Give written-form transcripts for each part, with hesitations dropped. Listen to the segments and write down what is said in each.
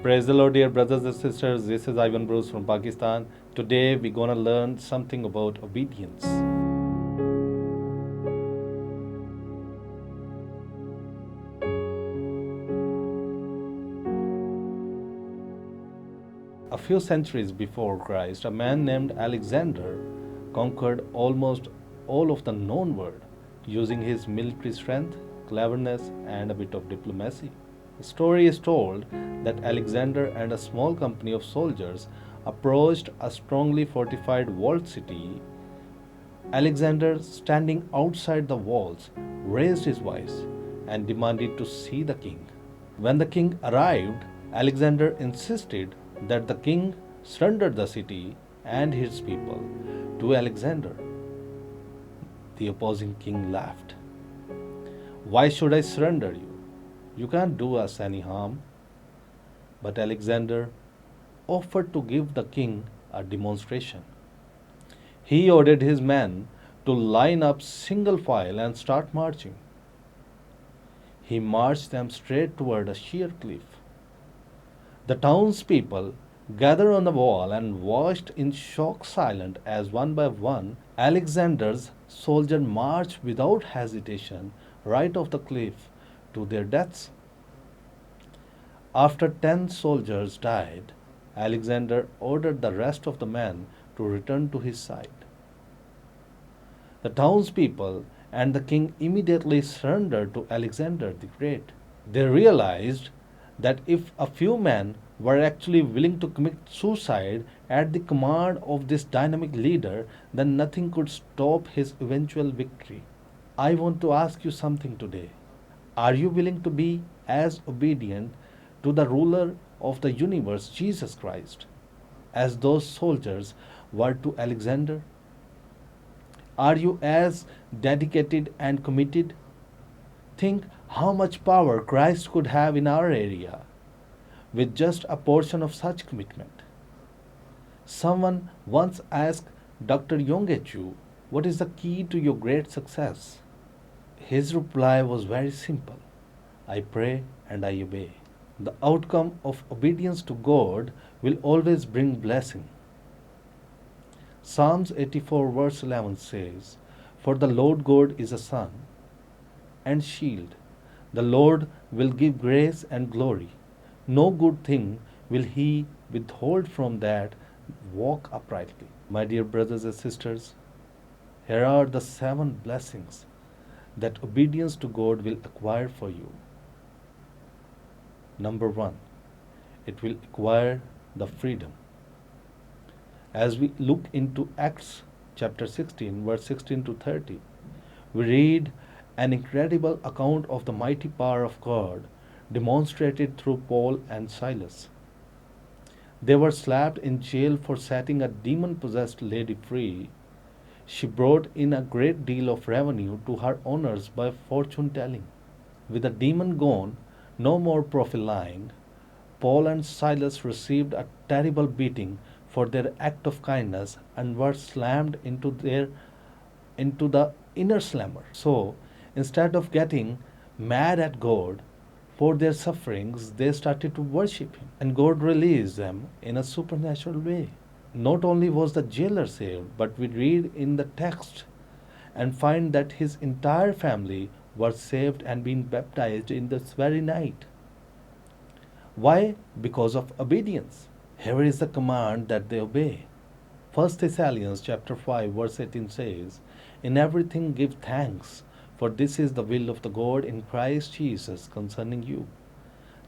Praise the Lord, dear brothers and sisters. This is Ivan Bruce from Pakistan. Today we're gonna learn something about obedience. A few centuries before Christ, a man named Alexander conquered almost all of the known world using his military strength, cleverness, and a bit of diplomacy. The story is told that Alexander and a small company of soldiers approached a strongly fortified walled city. Alexander, standing outside the walls, raised his voice and demanded to see the king. When the king arrived, Alexander insisted that the king surrender the city and his people to Alexander. The opposing king laughed. "Why should I surrender you? You can't do us any harm." But Alexander offered to give the king a demonstration. He ordered his men to line up single file and start marching. He marched them straight toward a sheer cliff. The townspeople gathered on the wall and watched in shock silence as one by one Alexander's soldiers marched without hesitation right off the cliff to their deaths. After 10 soldiers died, Alexander ordered the rest of the men to return to his side. The townspeople and the king immediately surrendered to Alexander the Great. They realized that if a few men were actually willing to commit suicide at the command of this dynamic leader, then nothing could stop his eventual victory. I want to ask you something today. Are you willing to be as obedient to the ruler of the universe, Jesus Christ, as those soldiers were to Alexander? Are you as dedicated and committed? Think how much power Christ could have in our area with just a portion of such commitment. Someone once asked Dr. Yonggi, "What is the key to your great success?" His reply was very simple: "I pray and I obey." The outcome of obedience to God will always bring blessing. Psalms 84 verse 11 says, "For the Lord God is a sun and shield. The Lord will give grace and glory. No good thing will he withhold from that walk uprightly." My dear brothers and sisters, here are the 7 blessings that obedience to God will acquire for you. Number 1, it will acquire the freedom. As we look into Acts chapter 16, verse 16 to 30, we read an incredible account of the mighty power of God demonstrated through Paul and Silas. They were slapped in jail for setting a demon-possessed lady free. She brought in a great deal of revenue to her owners by fortune-telling. With the demon gone, no more prophesying, Paul and Silas received a terrible beating for their act of kindness and were slammed into the inner slammer. So, instead of getting mad at God for their sufferings, they started to worship Him, and God released them in a supernatural way. Not only was the jailer saved, but we read in the text and find that his entire family was saved and being baptized in this very night. Why? Because of obedience. Here is the command that they obey. 1 Thessalonians chapter 5 verse 18 says, "In everything give thanks, for this is the will of the God in Christ Jesus concerning you."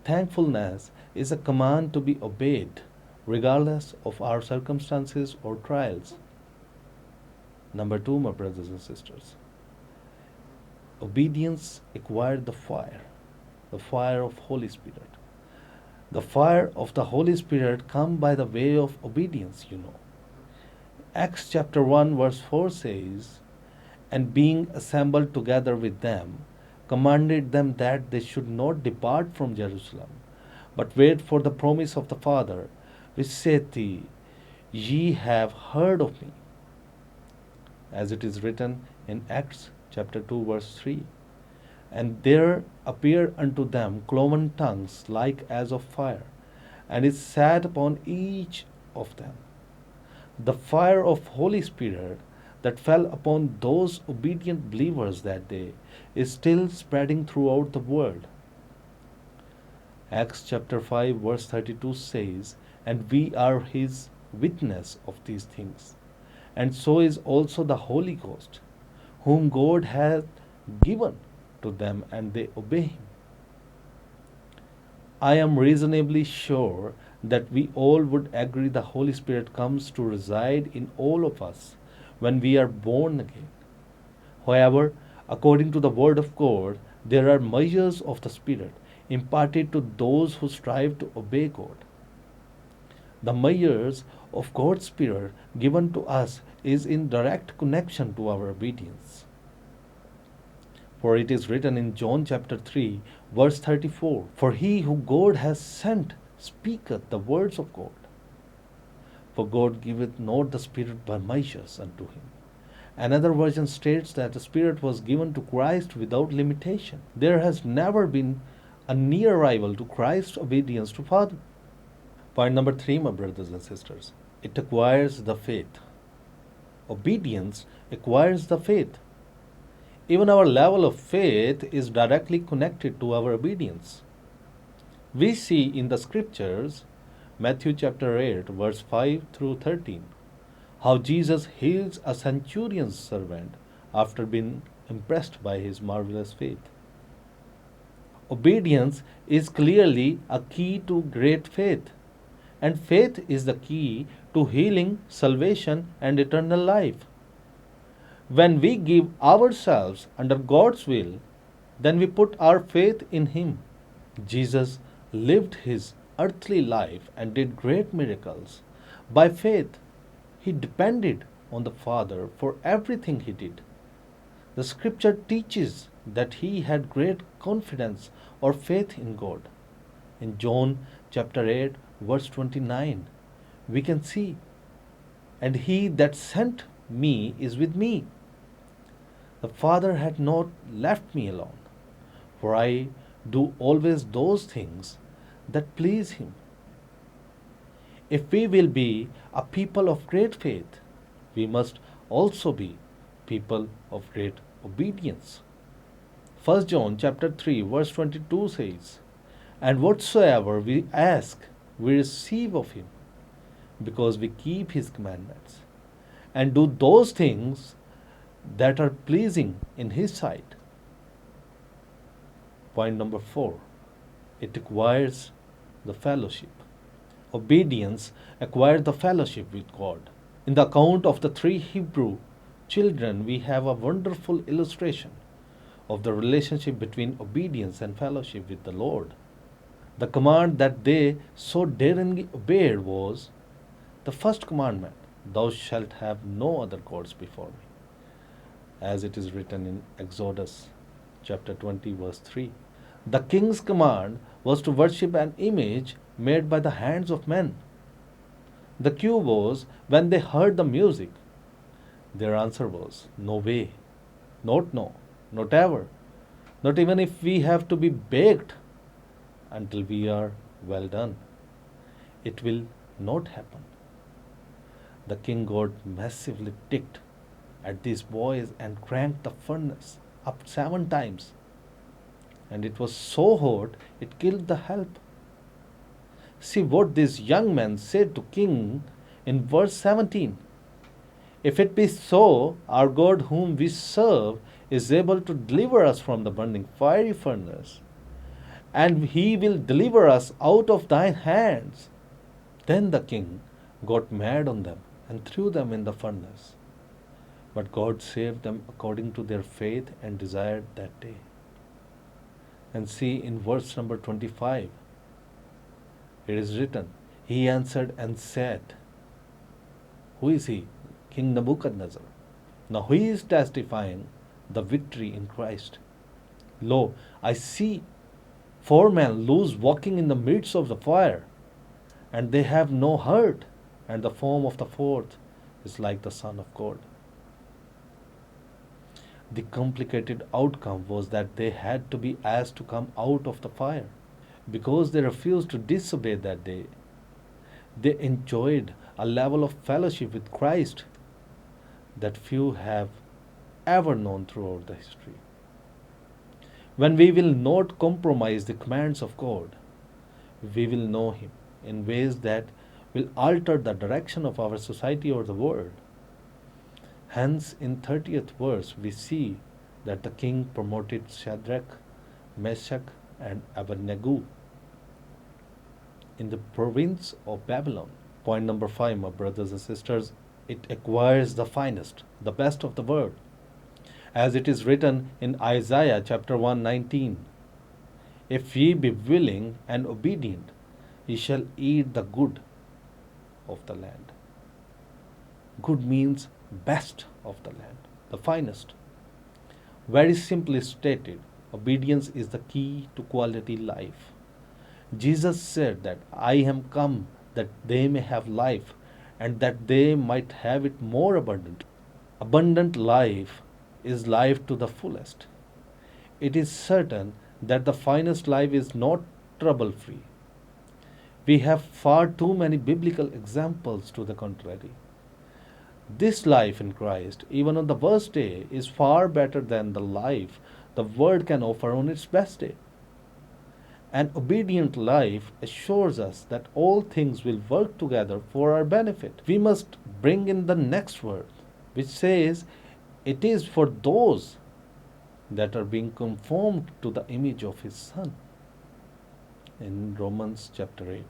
Thankfulness is a command to be obeyed, regardless of our circumstances or trials. Number 2, my brothers and sisters, obedience acquired the fire of Holy Spirit. The fire of the Holy Spirit come by the way of obedience, Acts chapter 1 verse 4 says, "And being assembled together with them, commanded them that they should not depart from Jerusalem, but wait for the promise of the Father, which saith he, Ye have heard of me." As it is written in Acts chapter 2 verse 3, "And there appeared unto them cloven tongues like as of fire, and it sat upon each of them. The fire of Holy Spirit that fell upon those obedient believers that day is still spreading throughout the world. Acts chapter 5 verse 32 says, "And we are his witness of these things, and so is also the Holy Ghost, whom God hath given to them, and they obey him." I am reasonably sure that we all would agree the Holy Spirit comes to reside in all of us when we are born again. However, according to the Word of God, there are measures of the Spirit imparted to those who strive to obey God. The measures of God's Spirit given to us is in direct connection to our obedience. For it is written in John chapter 3, verse 34, "For he who God has sent speaketh the words of God. For God giveth not the Spirit by measures unto him." Another version states that the Spirit was given to Christ without limitation. There has never been a near rival to Christ's obedience to Father. Point number 3, my brothers and sisters, it acquires the faith. Obedience acquires the faith. Even our level of faith is directly connected to our obedience. We see in the scriptures, Matthew chapter 8, verse 5 through 13, how Jesus heals a centurion's servant after being impressed by his marvelous faith. Obedience is clearly a key to great faith, and faith is the key to healing, salvation, and eternal life. When we give ourselves under God's will, then we put our faith in him. Jesus lived his earthly life and did great miracles. By faith, he depended on the Father for everything he did. The scripture teaches that he had great confidence or faith in God. In John chapter 8, verse 29, we can see, "And he that sent me is with me. The Father hath not left me alone, for I do always those things that please him." If we will be a people of great faith, we must also be people of great obedience. 1 John chapter 3 verse 22 says, "And whatsoever we ask, we receive of him, because we keep his commandments, and do those things that are pleasing in his sight." Point number 4, it acquires the fellowship. Obedience acquires the fellowship with God. In the account of the 3 Hebrew children, we have a wonderful illustration of the relationship between obedience and fellowship with the Lord. The command that they so daringly obeyed was the first commandment, "Thou shalt have no other gods before me," as it is written in Exodus chapter 20 verse 3. The king's command was to worship an image made by the hands of men. The cue was when they heard the music, their answer was, "No way, not no, not ever, not even if we have to be baked until we are well done. It will not happen." The king got massively ticked at these boys and cranked the furnace up 7 times. And it was so hot it killed the help. See what this young man said to king in verse 17. "If it be so, our God whom we serve is able to deliver us from the burning fiery furnace, and he will deliver us out of thine hands." Then the king got mad on them and threw them in the furnace. But God saved them according to their faith and desire that day. And see in verse number 25, it is written, "He answered and said," who is he? King Nebuchadnezzar. Now he is testifying the victory in Christ. "Lo, I see 4 men loose walking in the midst of the fire, and they have no hurt, and the form of the 4th is like the Son of God." The complicated outcome was that they had to be asked to come out of the fire. Because they refused to disobey that day, They enjoyed a level of fellowship with Christ that few have ever known throughout the history. When we will not compromise the commands of God, we will know Him in ways that will alter the direction of our society or the world. Hence, in 30th verse, we see that the king promoted Shadrach, Meshach, and Abednego in the province of Babylon. Point number 5, my brothers and sisters, it acquires the finest, the best of the world. As it is written in Isaiah chapter 1:19, if ye be willing and obedient, ye shall eat the good of the land. Good means best of the land, the finest. Very simply stated, obedience is the key to quality life. Jesus said that I am come that they may have life and that they might have it more abundant. Abundant life is life to the fullest. It is certain that the finest life is not trouble free. We have far too many biblical examples to the contrary. This life in Christ, even on the worst day, is far better than the life the world can offer on its best day. An obedient life assures us that all things will work together for our benefit. We must bring in the next word, which says, it is for those that are being conformed to the image of His Son. In Romans chapter 8.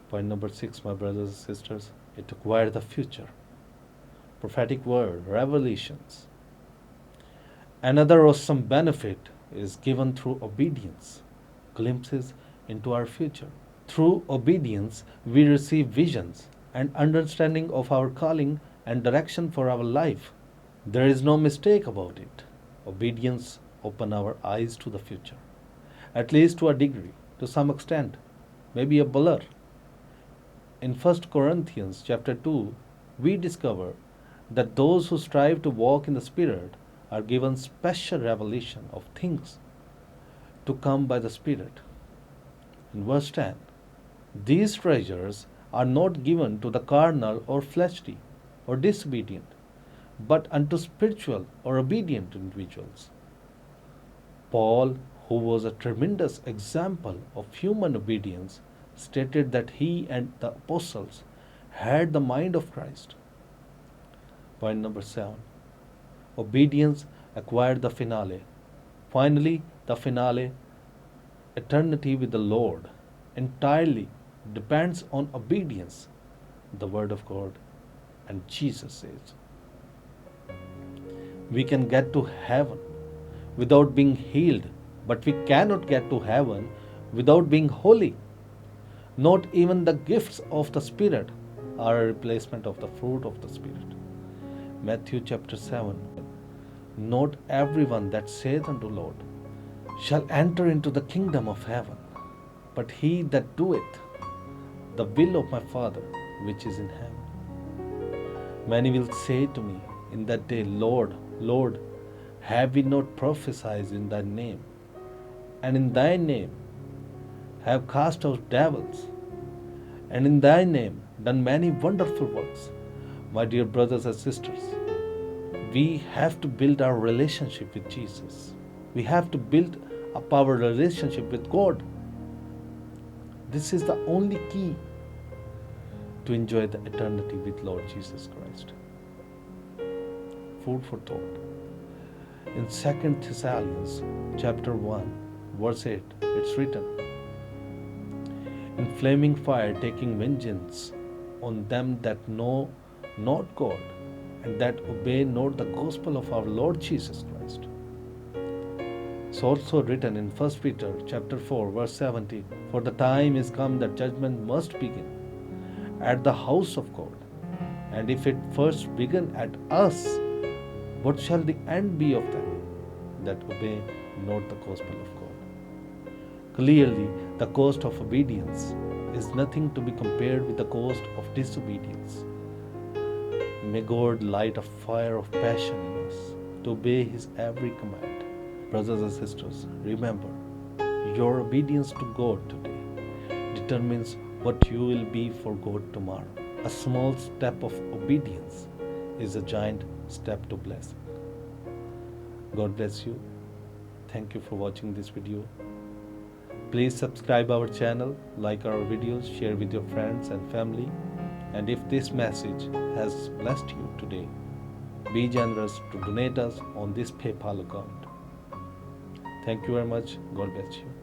Point number 6, my brothers and sisters, it acquires the future. Prophetic word, revelations. Another awesome benefit is given through obedience, glimpses into our future. Through obedience, we receive visions and understanding of our calling and direction for our life. There is no mistake about it. Obedience opens our eyes to the future, at least to a degree, to some extent, maybe a blur. In 1 Corinthians chapter 2, we discover that those who strive to walk in the Spirit are given special revelation of things to come by the Spirit. In verse 10, these treasures are not given to the carnal or fleshly or disobedient, but unto spiritual or obedient individuals. Paul, who was a tremendous example of human obedience, stated that he and the apostles had the mind of Christ. Point number 7. Obedience acquired the finale. Finally, the finale, eternity with the Lord, entirely depends on obedience, the Word of God, and Jesus says. We can get to heaven without being healed, but we cannot get to heaven without being holy. Not even the gifts of the Spirit are a replacement of the fruit of the Spirit. Matthew chapter 7. Not everyone that saith unto Lord shall enter into the kingdom of heaven, but he that doeth the will of my Father which is in heaven. Many will say to me in that day, Lord, Lord, have we not prophesied in thy name, and in thy name have cast out devils, and in thy name done many wonderful works? My dear brothers and sisters, we have to build our relationship with Jesus. We have to build up our relationship with God. This is the only key to enjoy the eternity with Lord Jesus Christ. Food for thought. In 2 Thessalonians chapter 1, verse 8, it's written, in flaming fire taking vengeance on them that know not God, and that obey not the gospel of our Lord Jesus Christ. It's also written in 1 Peter chapter 4, verse 17, for the time is come that judgment must begin at the house of God. And if it first begin at us, what shall the end be of them that obey not the gospel of God? Clearly, the cost of obedience is nothing to be compared with the cost of disobedience. May God light a fire of passion in us to obey His every command. Brothers and sisters, remember, your obedience to God today determines what you will be for God tomorrow. A small step of obedience is a giant step to blessing. God bless you. Thank you for watching this video. Please subscribe our channel, like our videos, share with your friends and family. And if this message has blessed you today, be generous to donate us on this PayPal account. Thank you very much. God bless you.